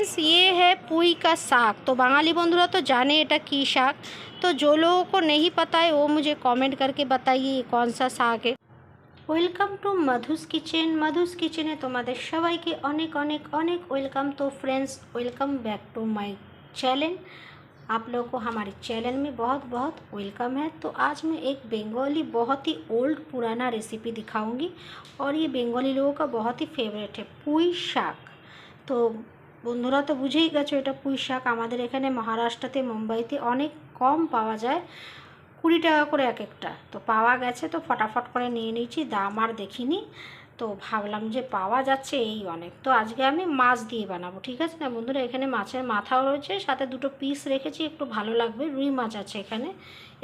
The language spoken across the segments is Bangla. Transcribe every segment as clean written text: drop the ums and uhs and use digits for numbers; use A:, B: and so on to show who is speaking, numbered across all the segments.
A: फ्रेंड्स ये है पुई का साग। तो बाঙाली बंधुरा तो जाने एटा की शाक। तो जो लोगों को नहीं पता है वो मुझे कमेंट करके बताइए ये कौन सा साग है। Welcome to Madhu's kitchen. Madhu's किचने तुम्हारे सबाई के अनेक अनेक अनेक वेलकम। तो friends welcome back to my channel. आप लोगों को हमारे चैनल में बहुत बहुत वेलकम है। तो आज मैं एक बंगाली बहुत ही ओल्ड पुराना रेसिपी दिखाऊंगी और ये बंगाली लोगों का बहुत ही फेवरेट है, पुई शाक। तो বন্ধুরা তো বুঝেই গেছো এটা পুঁই শাক। আমাদের এখানে মহারাষ্ট্রতে মুম্বাইতে অনেক কম পাওয়া যায়, 20 টাকা করে এক একটা। তো পাওয়া গেছে তো ফটাফট করে নিয়ে নিয়েছি, দাম আর দেখিনি। তো ভাবলাম যে পাওয়া যাচ্ছে এই অনেক। তো আজকে আমি মাছ দিয়ে বানাবো, ঠিক আছে না বন্ধুরা। এখানে মাছের মাথাও রয়েছে, সাথে দুটো পিস রেখেছি, একটু ভালো লাগবে। রুই মাছ আছে এখানে।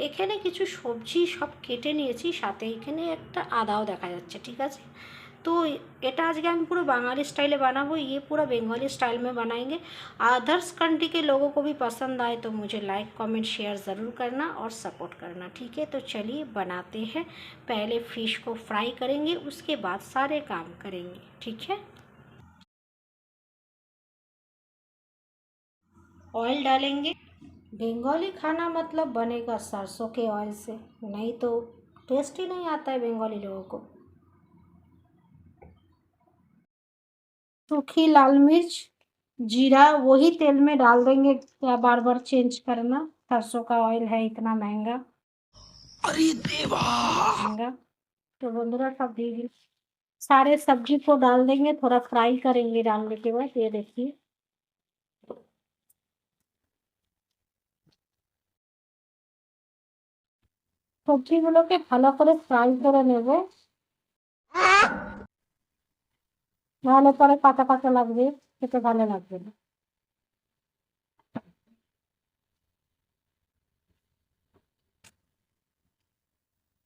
A: এখানে কিছু সবজি সব কেটে নিয়েছি, সাথে এখানে একটা আদাও দেখা যাচ্ছে, ঠিক আছে। तो এটা আজকে আমি पूरा बंगाली स्टाइल में बनाबो, ये पूरा बंगाली स्टाइल में बनाएंगे। अदर्स कंट्री के लोगों को भी पसंद आए तो मुझे लाइक कमेंट शेयर ज़रूर करना और सपोर्ट करना, ठीक है। तो चलिए बनाते हैं। पहले फ़िश को फ्राई करेंगे, उसके बाद सारे काम करेंगे, ठीक है। ऑयल डालेंगे। बंगाली खाना मतलब बनेगा सरसों के ऑयल से, नहीं तो टेस्ट ही नहीं आता है बंगाली लोगों को। सूखी लाल मिर्च, जीरा वही तेल में डाल देंगे, क्या बार बार चेंज करना। सरसों का ऑयल है इतना महंगा, अरे देवा महंगा। तो बंधुरा सब दीजिए, सारे सब्जी को डाल देंगे, थोड़ा फ्राई करेंगे डालने के बाद। ये देखिए সবজিগুলোকে ভালো করে ফ্রাই করে নেব, নাহলে পরে কাঁচা কাঁচা লাগবে, খেতে ভালো লাগবে না।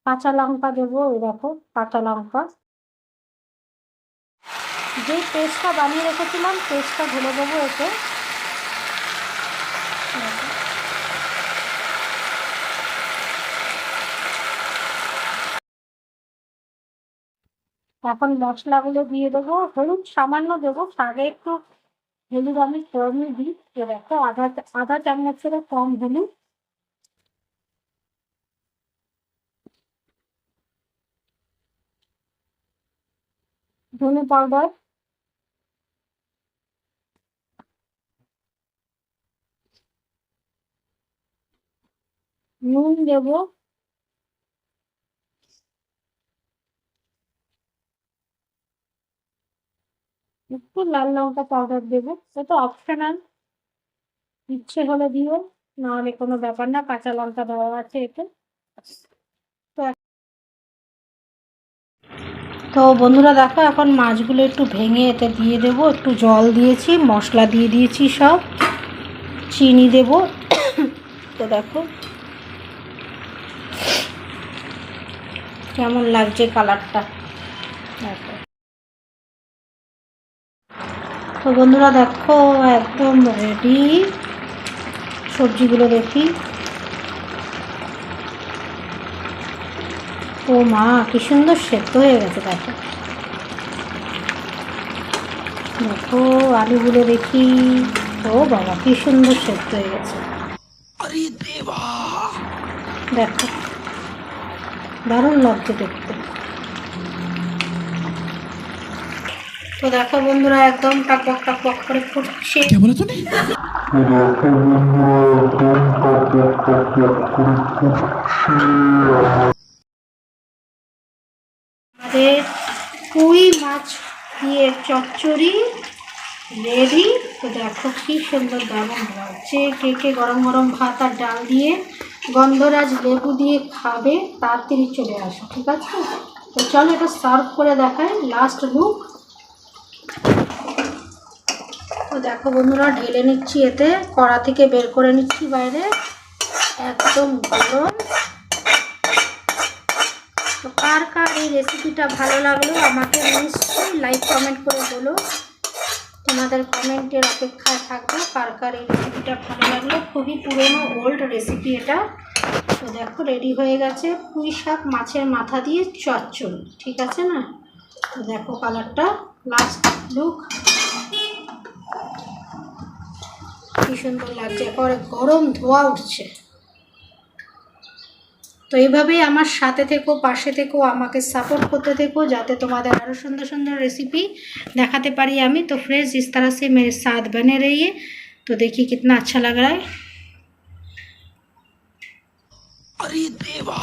A: কাঁচা লঙ্কা দেবো, এই দেখো কাঁচা লঙ্কা। যে পেস্টটা বানিয়ে রেখেছিলাম পেস্টটা ঢেলে দেবো এতে। এখন মশলাগুলো দিয়ে দেবো। হলুদ সামান্য দেবো, শাকে একটু হলুদ আমি কমই দিই। দেখো আধা চামচেরও কম হলুদ। ধনে পাউডার, নুন দেবো, একটু লাল লঙ্কা পাউডার দেবো। এটা অপশনাল, ইচ্ছে হলে দিও, নাহলে কোনো ব্যাপার না, কাঁচা লঙ্কা দেওয়া আছে এতে। তো বন্ধুরা দেখো এখন মাছগুলো একটু ভেঙে এতে দিয়ে দেবো। একটু জল দিয়েছি, মশলা দিয়ে দিয়েছি সব, চিনি দেব। তো দেখো কেমন লাগছে কালারটা, দেখো। তো বন্ধুরা দেখো একদম রেডি সবজিগুলো। দেখি, ও মা কি সুন্দর সেদ্ধ হয়ে গেছে। দেখো দেখো আলুগুলো দেখি, ও বাবা কি সুন্দর সেদ্ধ হয়ে গেছে। আরে দেবা, দেখো দারুণ লাগছে দেখতে। তো দেখো বন্ধুরা একদম টকবক টকবক করে ফুটছে। আমাদের পুঁই মাছ দিয়ে চচ্চড়ি রেডি। তো দেখো কি সুন্দর দারুণ লাগছে। কে কে গরম গরম ভাত আর ডাল দিয়ে গন্ধরাজ লেবু দিয়ে খাবে তাড়াতাড়ি চলে আসো, ঠিক আছে। তো চলো এটা সার্ভ করে দেখাই, লাস্ট লুক। তো দেখো বন্ধুরা ঢেলে নিচ্ছি, এতে কড়া থেকে বের করে নিচ্ছি বাইরে, একদম গরম। তো কার কার এই রেসিপিটা ভালো লাগলো আমাকে নিশ্চয়ই লাইক কমেন্ট করে বলো, তোমাদের কমেন্টের অপেক্ষায় থাকবো। কার কার এই রেসিপিটা ভালো লাগলো, খুবই পুরনো ওল্ড রেসিপি এটা। তো দেখো রেডি হয়ে গেছে পুঁই শাক মাছের মাথা দিয়ে চচ্চড়ি, ঠিক আছে না। তো দেখো কালারটা, লাস্ট লুক। কি সুন্দর লাগছে, একেবারে গরম ধোয়া উঠছে। তো এইভাবেই আমার সাথে থেকো, পাশে থেকো, আমাকে সাपोर्ट করতে থেকো, যাতে তোমাদের আরও সুন্দর সুন্দর रेसिपी दिखाते पारी আমি। तो फ्रेंड्स इस तरह से मेरे साथ बने रहिए। तो देखिए कितना अच्छा लग रहा है। अरे देवा।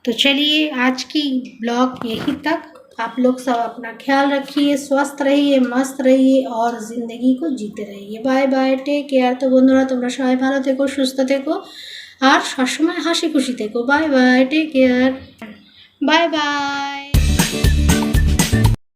A: तो चलिए आज की ब्लॉग यहीं तक। आप लोग सब अपना ख्याल रखिए, स्वस्थ रहिए, मस्त रहिए और ज़िंदगी को जीते रहिए। Bye bye, take care. तो बंधुरा তোমরা সবাই ভালো থেকো, সুস্থ থেকো আর সবসময় হাসি খুশি থেকো। Bye bye, take care, bye by.